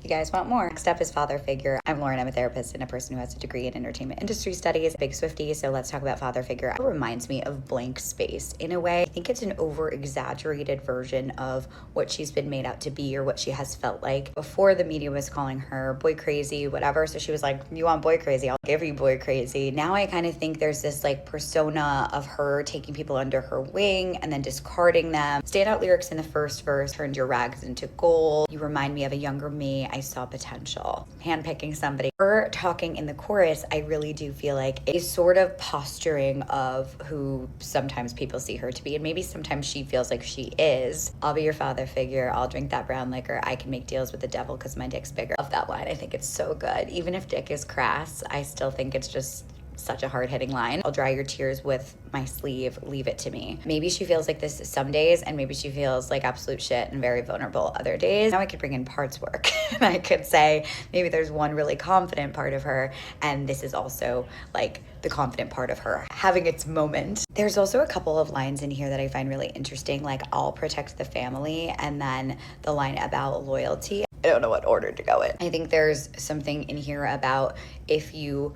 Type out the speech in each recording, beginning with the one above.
You guys want more? Next up is father figure. I'm Lauren. I'm a therapist and a person who has a degree in entertainment industry studies. Big Swiftie, so let's talk about father figure. It reminds me of Blank Space in a way. I think it's an over-exaggerated version of what she's been made out to be or what she has felt like. Before, the media was calling her boy crazy, whatever, so she was like, you want boy crazy, I'll give you boy crazy. Now I kind of think there's this like persona of her taking people under her wing and then discarding them. Standout lyrics in the first verse: turned your rags into gold. You remind me of a younger me. I saw potential. Handpicking somebody. Her talking in the chorus, I really do feel like is sort of posturing of who sometimes people see her to be, and maybe sometimes she feels like she is. I'll be your father figure. I'll drink that brown liquor. I can make deals with the devil because my dick's bigger. Love that line. I think it's so good. Even if dick is crass, I still think it's just such a hard-hitting line. I'll dry your tears with my sleeve, leave it to me. Maybe she feels like this some days, and maybe she feels like absolute shit and very vulnerable other days. Now I could bring in parts work and I could say maybe there's one really confident part of her, and this is also like the confident part of her having its moment. There's also a couple of lines in here that I find really interesting, like I'll protect the family, and then the line about loyalty. I don't know what order to go in. I think there's something in here about if you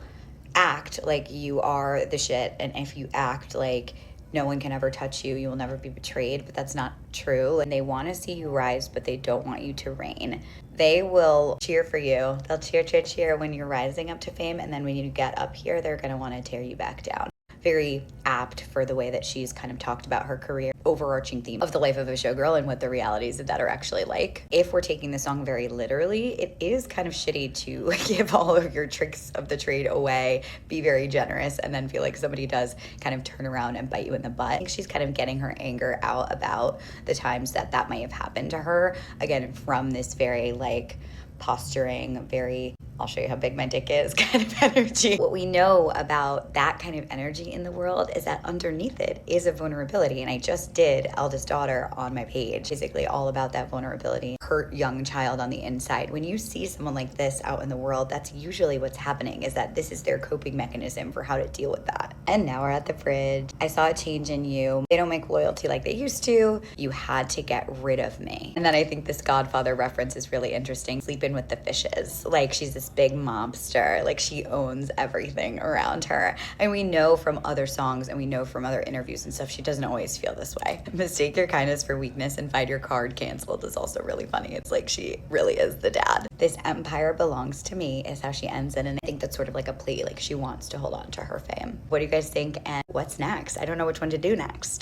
act like you are the shit, and if you act like no one can ever touch you, you will never be betrayed, but that's not true. And they want to see you rise, but they don't want you to reign. They will cheer for you. They'll cheer, cheer, cheer when you're rising up to fame, and then when you get up here, they're going to want to tear you back down. Very apt for the way that she's kind of talked about her career. Overarching theme of the life of a showgirl and what the realities of that are actually like. If we're taking the song very literally, it is kind of shitty to give all of your tricks of the trade away, be very generous, and then feel like somebody does kind of turn around and bite you in the butt. I think she's kind of getting her anger out about the times that that might have happened to her. Again, from this very like posturing, very I'll show you how big my dick is kind of energy. What we know about that kind of energy in the world is that underneath it is a vulnerability. And I just did Eldest Daughter on my page, basically all about that vulnerability, hurt young child on the inside. When you see someone like this out in the world, that's usually what's happening, is that this is their coping mechanism for how to deal with that. And now we're at the fridge. I saw a change in you. They don't make loyalty like they used to. You had to get rid of me. And then I think this Godfather reference is really interesting. Sleeping with the fishes. Like she's this big mobster, like she owns everything around her. And we know from other songs and we know from other interviews and stuff, she doesn't always feel this way. Mistake your kindness for weakness and find your card canceled is also really funny. It's like she really is the dad. This empire belongs to me is how she ends it, and I think that's sort of like a plea, like she wants to hold on to her fame. What do you guys think, and what's next? I don't know which one to do next.